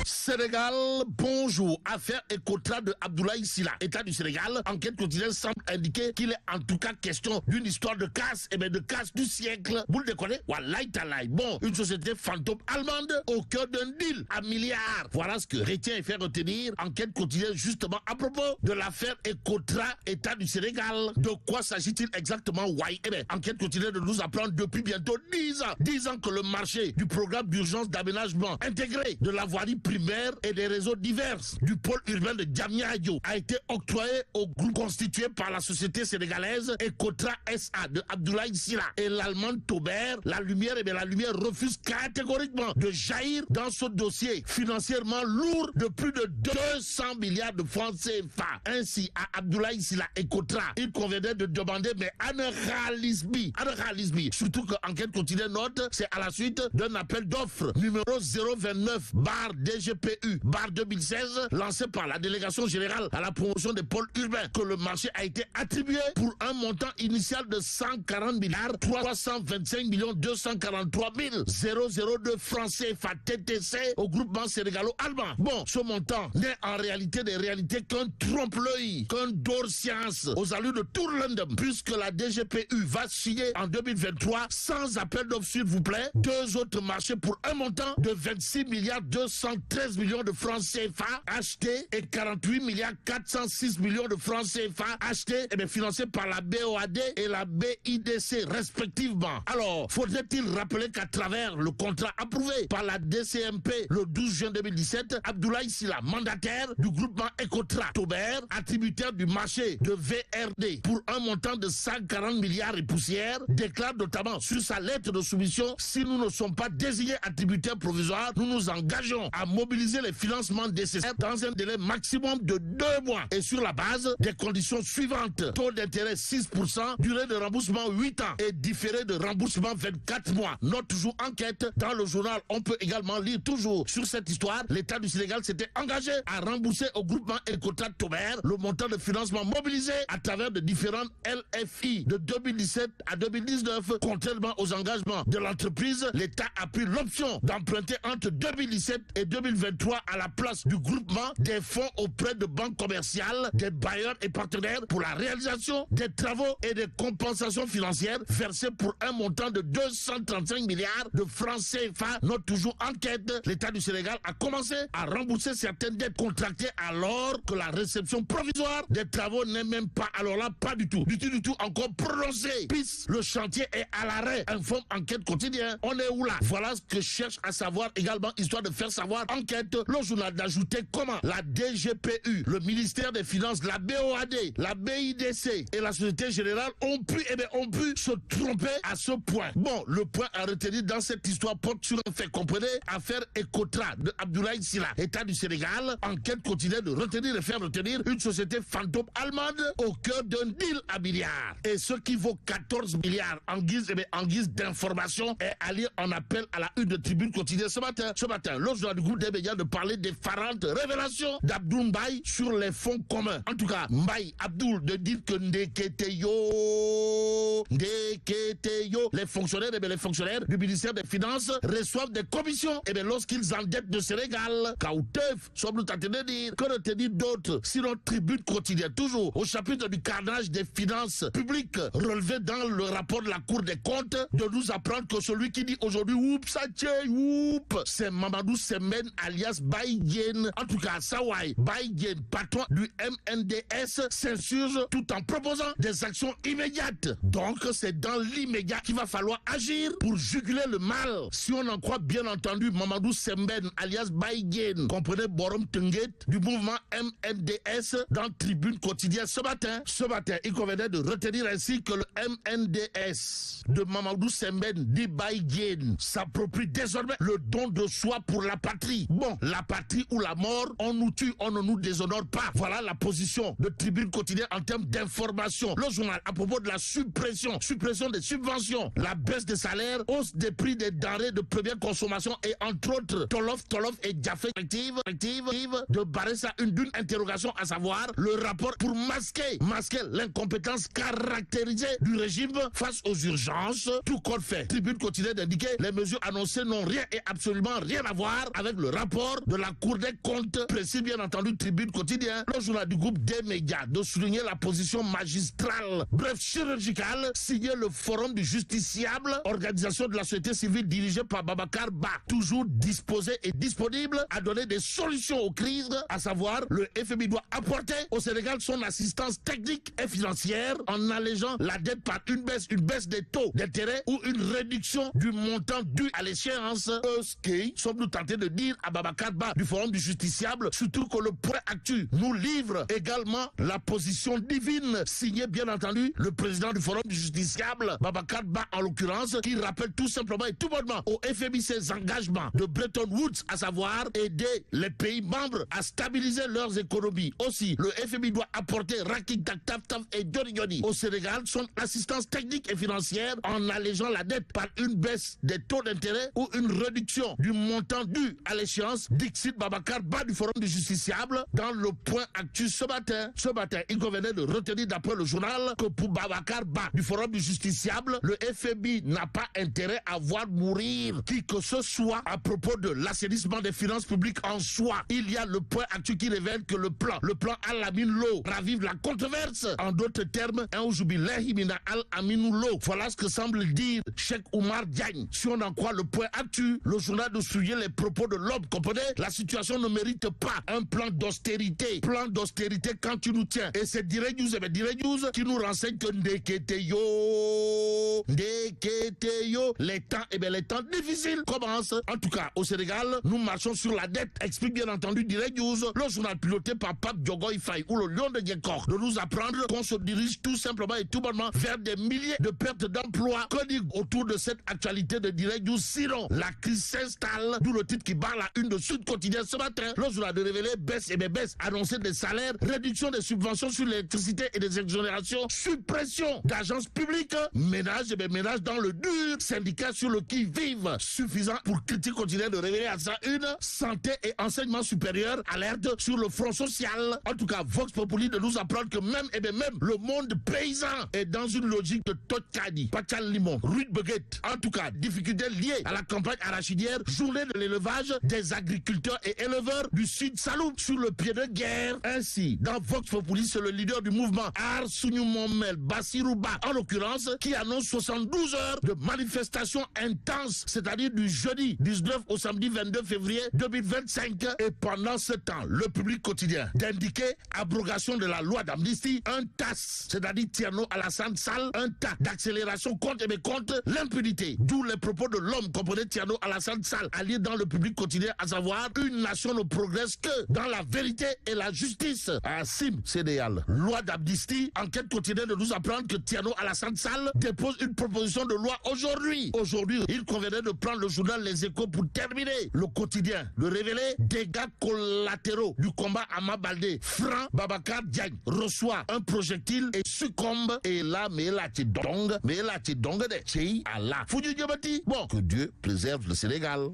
Sénégal, bonjour. Affaire Ecotra de Abdoulaye Sylla. État du Sénégal, enquête quotidienne semble indiquer qu'il est en tout cas question d'une histoire de casse, de casse du siècle. Vous le déconnez? Wallahi talaï. Bon, une société fantôme allemande au cœur d'un deal à milliards. Voilà ce que retient et fait retenir enquête quotidienne justement à propos de l'affaire Ecotra, État du Sénégal. De quoi s'agit-il exactement? Ouais, enquête quotidienne de nous apprendre depuis bientôt 10 ans. 10 ans que le marché du programme d'urgence d'aménagement intégré de la voirie primaire et des réseaux divers du pôle urbain de Diamniadio a été octroyé au groupe constitué par la société sénégalaise Ecotra SA de Abdoulaye Sylla et l'allemande Taubert. La lumière refuse catégoriquement de jaillir dans ce dossier financièrement lourd de plus de 200 milliards de francs CFA. Ainsi, à Abdoulaye Sylla Ecotra, il convenait de demander Anne-Khalisbi. Surtout que enquête quotidienne note, c'est à la suite d'un appel d'offres numéro 029/DGPU/2016 lancé par la délégation générale à la promotion des pôles urbains que le marché a été attribué pour un montant initial de 140 milliards 325 millions 243 002 francs CFA TTC au groupement sénégalo-allemand. Bon, ce montant n'est en réalité des réalités qu'un trompe-l'œil, qu'un door-science aux allures de Tourlendem, puisque la DGPU va signer en 2023 sans appel d'offres, s'il vous plaît, 2 autres marchés pour un montant de 26 milliards 213 millions de francs CFA achetés et 48 milliards 406 millions de francs CFA achetés et financés par la BOAD et la BIDC respectivement. Alors, faudrait-il rappeler qu'à travers le contrat approuvé par la DCMP le 12 juin 2017, Abdoulaye Sylla, mandataire du groupement Ecotra Taubert, attributaire du marché de VRD pour un montant de 140 milliards et poussière, déclare notamment sur sa lettre de soumission: si nous ne sommes pas désignés attributaires provisoires, nous nous engageons à mobiliser les financements nécessaires dans un délai maximum de 2 mois et sur la base des conditions suivantes: taux d'intérêt 6%, durée de remboursement 8 ans et différé de remboursement 24 mois. Note toujours enquête dans le journal. On peut également lire toujours sur cette histoire. L'État du Sénégal s'était engagé à rembourser au groupement Ecotra Taubert le montant de financement mobilisé à travers de différentes LFI de 2017 à 2019. Contrairement aux engagements de l'entreprise, l'État a pris l'option d'emprunter entre 2017 et 2023 à la place du groupement des fonds auprès de banques commerciales, des bailleurs et partenaires pour la réalisation des travaux et des compensations financières versées pour un montant de 235 milliards de francs CFA. Note toujours enquête. L'État du Sénégal a commencé à rembourser certaines dettes contractées alors que la réception provisoire des travaux n'est même pas, alors là, pas du tout encore prononcée. Piste, le chantier est à l'arrêt. Informe enquête quotidienne. On est où là? Voilà ce que cherche à savoir également, histoire de faire savoir enquête. Le journal d'ajouter comment la DGPU, le ministère des Finances, la BOAD, la BIDC et la Société Générale ont pu se tromper à ce point. Bon, le point à retenir dans cette histoire porte sur un fait, comprenez, affaire Ecotra de Abdoulaye Sylla, État du Sénégal, enquête quotidienne de retenir et faire retenir une société fantôme allemande au cœur d'un deal à milliards. Et ce qui vaut 14 milliards en guise d'information est allé en appel à la une de Tribune quotidienne ce matin. Le journal du groupe des médias de parler des farantes révélations d'Abdoul Mbaye sur les fonds communs. En tout cas, Mbaye Abdoul de dire que Ndeketeyo, les fonctionnaires du ministère des Finances reçoivent des commissions lorsqu'ils endettent le Sénégal. Kaouteuf, sommes-nous tentés de dire, que retenir d'autres, sinon Tribune quotidienne, toujours au chapitre du carnage des finances publiques relevé dans le rapport de la Cour des comptes, de nous apprendre que celui qui dit aujourd'hui c'est Mamadou Sembène alias Baye Diène. En tout cas, Sawai Baye Diène, patron du MNDS, s'insurge tout en proposant des actions immédiates. Donc c'est dans l'immédiat qu'il va falloir agir pour juguler le mal. Si on en croit bien entendu Mamadou Sembène alias Baye Diène, comprenez Borom Tenguet du mouvement MNDS dans Tribune quotidienne ce matin, il convenait de retenir ainsi que le MNDS de Mamadou Sembène dit Baye Diène s'approprie désormais le don de soi pour la patrie. Bon, la patrie ou la mort, on nous tue, on ne nous déshonore pas. Voilà la position de Tribune quotidienne en termes d'information. Le journal à propos de la suppression des subventions, la baisse des salaires, hausse des prix des denrées de première consommation et entre autres Tolof et Diafé de barrer ça d'une interrogation, à savoir le rapport pour masquer l'incompétence caractérisée du régime face aux urgences. Tout compte fait. Tribune quotidienne d'indiquer les mesures annoncées n'ont rien et absolument rien à voir avec le rapport de la Cour des comptes, précise bien entendu Tribune Quotidien, le journal du groupe des médias, de souligner la position magistrale, bref chirurgicale, signé le Forum du Justiciable, organisation de la société civile dirigée par Babacar Ba, toujours disposé et disponible à donner des solutions aux crises, à savoir le FMI doit apporter au Sénégal son assistance technique et financière en allégeant la dette par une baisse des taux d'intérêt ou une réduction du montant dû à l'échéance. Ce qui sommes-nous tentés de dire à Babacar Ba du Forum du Justiciable, surtout que le point actu nous livre également la position divine, signée bien entendu le président du Forum du Justiciable, Babacar Ba en l'occurrence, qui rappelle tout simplement et tout bonnement au FMI ses engagements de Bretton Woods, à savoir aider les pays membres à stabiliser leurs économies. Aussi, le FMI doit apporter Raking Tak Taf Taf et Johnny Johnny au Sénégal son assistance technique et financière en allégeant la dette par une baisse des taux d'intérêt ou une réduction du montant dû à l'échéance. Dixit Babacar Ba du Forum du Justiciable dans le point actu ce matin. Ce matin, il convenait de retenir d'après le journal que pour Babacar Ba du Forum du Justiciable, le FMI n'a pas intérêt à voir mourir qui que ce soit à propos de l'assainissement des finances publiques en soi. Il y a le point actu qui révèle que le plan Al-Amin Lo ravive la controverse. En d'autres termes, Al-Amin Lo. Voilà ce que semble dire Cheikh Oumar Diagne. Si on en croit le point actu, le journal de souligner les propos de l'homme. Comprenez? La situation ne mérite pas un plan d'austérité. Plan d'austérité quand tu nous tiens. Et c'est Direct News, qui nous renseigne que les temps difficiles commencent. En tout cas, au Sénégal, nous marchons sur la dette. Explique bien entendu Direct News, le journal piloté par Pape Diogoy Faye ou le Lion de Guécor, de nous apprendre qu'on se dirige tout simplement et tout bonnement vers des milliers de pertes d'emplois. Que dire autour de cette actualité de Direct News? Sinon, la crise s'installe, d'où le titre qui barre la une de Sud Quotidien ce matin. Le journal de révéler baisse annoncer des salaires, réduction des subventions sur l'électricité et des exonérations, suppression d'agences publiques, ménage dans le dur, syndicats sur le qui-vive, suffisant pour critique quotidienne de révéler à ça une santé et enseignement supérieur, alerte sur le front social. En tout cas, Vox Populi de nous apprendre que même le monde paysan est dans une logique de Tokadi, Pachal Limon, Rude Beguette. En tout cas, difficultés liées à la campagne arachidière, journée de l'élevage des agriculteurs et éleveurs du Sud Saloum sur le pied de guerre. Ainsi, dans Vox Populi, c'est le leader du mouvement Arsounou Momel Bassirouba, en l'occurrence, qui annonce 72 heures de manifestation intense, c'est-à-dire du jeudi 19 au samedi 22 février 2025. Et pendant ce temps, le Public Quotidien d'indiquer abrogation de la loi d'amnistie, un TAS, c'est-à-dire Tierno Alassane Sall, un tas d'accélération contre l'impunité. D'où les propos de l'homme, comprenez Tierno Alassane Sall, allié dans le Public Quotidien, à savoir une nation ne progresse que dans la vérité et la justice. Sim Sénéal, loi d'amnistie, enquête quotidienne de nous apprendre que Tierno Alassane Sall dépose une proposition de loi aujourd'hui. Aujourd'hui, il convenait de prendre le journal Les Échos pour terminer. Le quotidien de révéler dégâts collatéraux du combat à Mabaldé. Franc Babacar Diagne reçoit un projectile et succombe. Et là, mais là, tu dongue de Tchei Allah. Bon, que Dieu préserve le Sénégal.